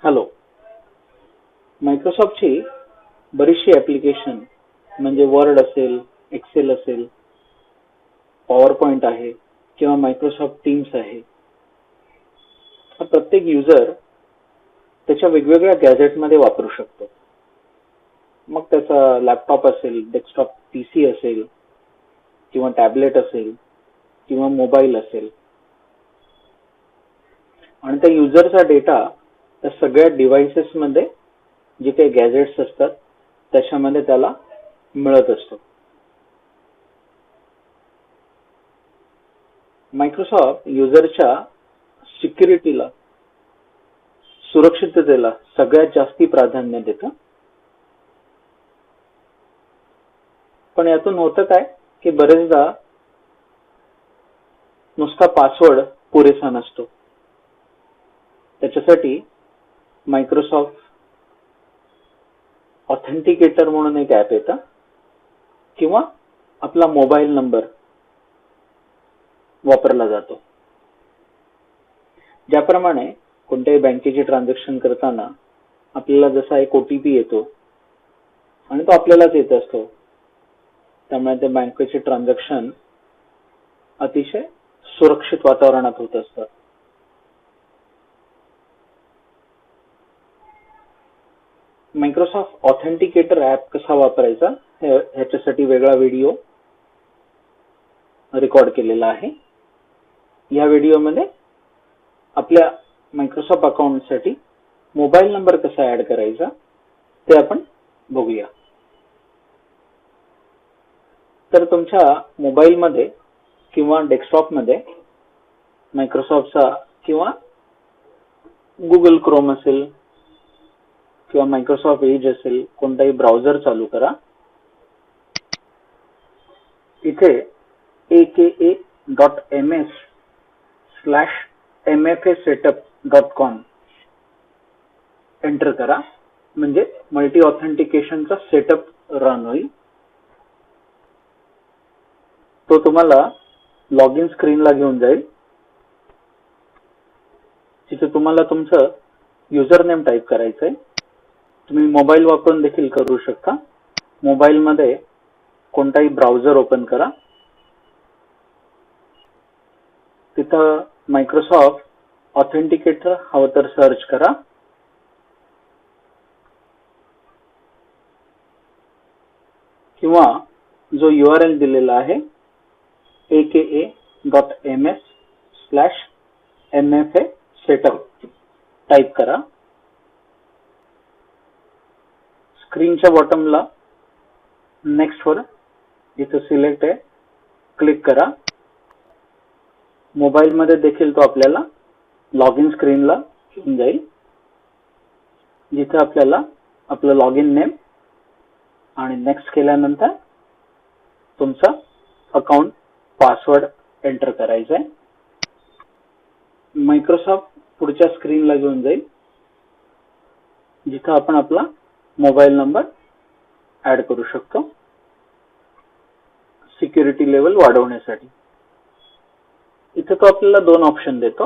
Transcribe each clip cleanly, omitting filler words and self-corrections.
Hello. मायक्रोसॉफ्टची बरीचशी application म्हणजे word असेल, एक्सेल असेल, पॉवर पॉइंट आहे किंवा मायक्रोसॉफ्ट टीम्स आहे. हा प्रत्येक युजर त्याच्या वेगवेगळ्या गॅझेटमध्ये वापरू शकतो. मग त्याचा लॅपटॉप असेल, डेस्कटॉप पीसी असेल किंवा टॅबलेट असेल किंवा मोबाईल असेल, आणि त्या युजरचा डेटा त्या सगळ्या डिव्हाइसेसमध्ये जे काही गॅजेट्स असतात त्याच्यामध्ये त्याला मिळत असतो. मायक्रोसॉफ्ट युजरच्या सिक्युरिटीला, सुरक्षिततेला सगळ्यात जास्ती प्राधान्य देतं. पण यातून होतं काय की बरेचदा नुसता पासवर्ड पुरेसा नसतो. त्याच्यासाठी मायक्रोसॉफ्ट ऑथेंटिकेटर म्हणून एक ॲप येतं किंवा आपला मोबाईल नंबर वापरला जातो. ज्याप्रमाणे कोणत्याही बँकेचे ट्रान्झॅक्शन करताना आपल्याला जसा एक ओटीपी येतो आणि तो आपल्यालाच येत असतो, त्यामुळे त्या बँकेचे ट्रान्झॅक्शन अतिशय सुरक्षित वातावरणात होत असतात. मायक्रोसॉफ्ट ऑथेंटिकेटर ॲप कसा वापरायचा ह्याच्यासाठी वेगळा व्हिडिओ रेकॉर्ड केलेला आहे. या व्हिडिओमध्ये आपल्या मायक्रोसॉफ्ट अकाउंटसाठी मोबाईल नंबर कसा ऍड करायचा ते आपण बघूया. तर तुमच्या मोबाईलमध्ये किंवा डेस्कटॉपमध्ये मायक्रोसॉफ्टचा किंवा गुगल क्रोम असेल किंवा मायक्रोसॉफ्ट एज असेल, कोणताही ब्राउझर चालू करा. इथे aka.ms/mfasetup.com एंटर करा. म्हणजे मल्टी ऑथेंटिकेशनचा सेटअप रन होईल. तो तुम्हाला लॉग इन स्क्रीनला घेऊन जाईल. तिथे तुम्हाला तुमचं युजर नेम टाईप करायचंय. तुम्ही मोबाईल वापरून देखील करू शकता. मोबाईलमध्ये कोणताही ब्राउझर ओपन करा. तिथं मायक्रोसॉफ्ट ऑथेंटिकेटर हवं तर सर्च करा. किंवा जो URL दिलेला आहे aka.ms/mfasetup टाईप करा. स्क्रीनच्या बॉटमला नेक्स्ट वर जिथे सिलेक्ट आहे क्लिक करा. मोबाईलमध्ये देखील तो आपल्याला लॉग इन स्क्रीनला घेऊन जाईल, जिथे आपल्याला आपलं लॉग इन नेम आणि नेक्स्ट केल्यानंतर तुमचा अकाउंट पासवर्ड एंटर करायचा आहे. मायक्रोसॉफ्ट पुढच्या स्क्रीनला घेऊन जाईल, जिथे आपण आपला मोबाईल नंबर ऍड करू शकतो सिक्युरिटी लेवल वाढवण्यासाठी. इथे तो आपल्याला दोन ऑप्शन देतो,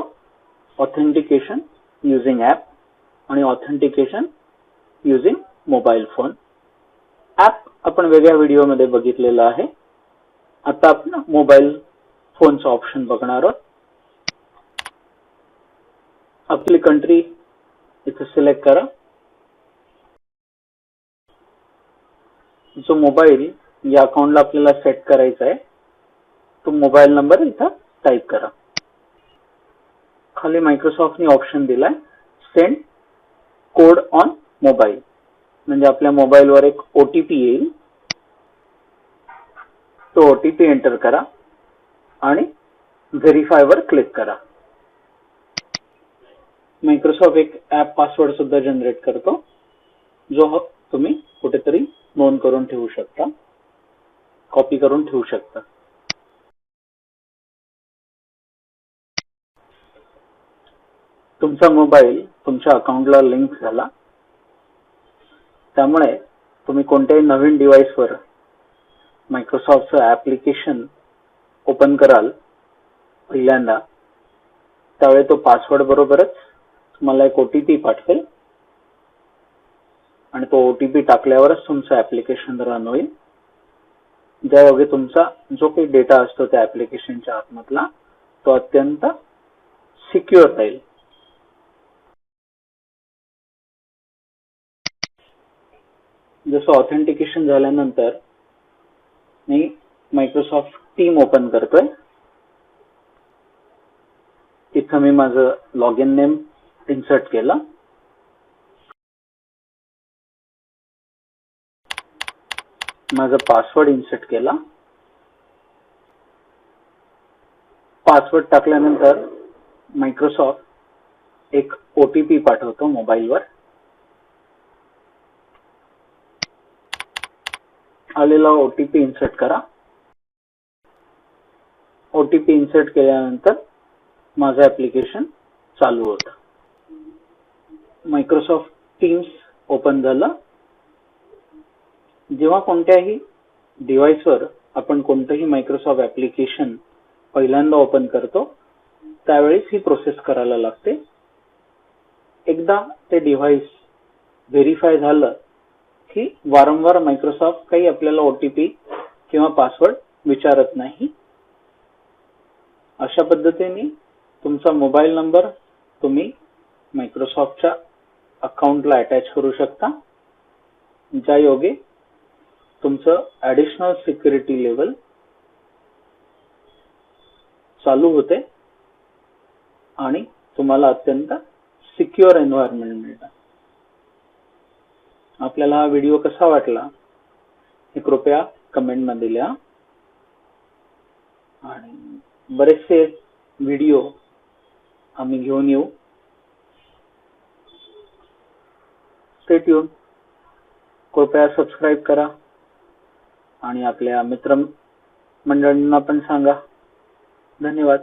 ऑथेंटिकेशन युजिंग ॲप आणि authentication using mobile phone. App आपण वेगळ्या व्हिडिओमध्ये बघितलेला आहे. आता आपण मोबाईल फोनचा ऑप्शन बघणार आहोत. आपली कंट्री इथे सिलेक्ट करा. जो मोबाईल या अकाउंटला आपल्याला सेट करायचा आहे तो मोबाईल नंबर इथं टाईप करा. खाली मायक्रोसॉफ्टने ऑप्शन दिलाय सेंड कोड ऑन मोबाईल, म्हणजे आपल्या मोबाईलवर एक ओटीपी येईल. तो ओटीपी एंटर करा आणि व्हेरीफाय वर क्लिक करा. मायक्रोसॉफ्ट एक ॲप पासवर्ड सुद्धा जनरेट करतो, जो तुम्ही कुठेतरी नोंद करून ठेवू शकता, कॉपी करून ठेवू शकता. तुमचा मोबाईल तुमच्या अकाउंटला लिंक झाला, त्यामुळे तुम्ही कोणत्याही नवीन डिव्हाइसवर मायक्रोसॉफ्टचं ॲप्लिकेशन ओपन कराल पहिल्यांदा, त्यावेळी तो पासवर्ड बरोबरच तुम्हाला एक ओटीपी पाठवेल. आणि तो OTP टाकल्यावरच तुमचं ऍप्लिकेशन रन होईल. ज्यायोगे तुमचा जो काही डेटा असतो त्या ऍप्लिकेशनच्या आतमधला तो अत्यंत सिक्युअर राहील. जसं ऑथेंटिकेशन झाल्यानंतर मी मायक्रोसॉफ्ट टीम ओपन करतोय. तिथं मी माझं लॉग इन नेम इन्सर्ट केलं. माझा पासवर्ड इन्सर्ट केला. पासवर्ड टाकल्यानंतर मायक्रोसॉफ्ट एक OTP पाठवतो मोबाईलवर. आलेला OTP इन्सर्ट करा. OTP इन्सर्ट केल्यानंतर माझं ऍप्लिकेशन चालू होतं. मायक्रोसॉफ्ट टीम्स ओपन झालं. जेव्हा कोणत्याही डिव्हाइसवर आपण कोणतंही मायक्रोसॉफ्ट ऍप्लिकेशन पहिल्यांदा ओपन करतो त्यावेळेस ही प्रोसेस करायला लागते. एकदा ते डिव्हाइस व्हेरीफाय झालं की वारंवार मायक्रोसॉफ्ट काही आपल्याला OTP किंवा पासवर्ड विचारत नाही. अशा पद्धतीने तुमचा मोबाईल नंबर तुम्ही मायक्रोसॉफ्टच्या अकाउंटला अटॅच करू शकता, ज्यायोगे तुमचं ऍडिशनल सिक्युरिटी लेवल चालू होते आणि तुम्हाला अत्यंत सिक्युअर एन्व्हायरमेंट मिळतं. आपल्याला हा व्हिडिओ कसा वाटला हे कृपया कमेंट मध्ये लिहा. आणि बरेचसे व्हिडिओ आम्ही घेऊन येऊ. Stay tune. कृपया सबस्क्राईब करा आणि आपल्या मित्र मंडळींना पण सांगा. धन्यवाद.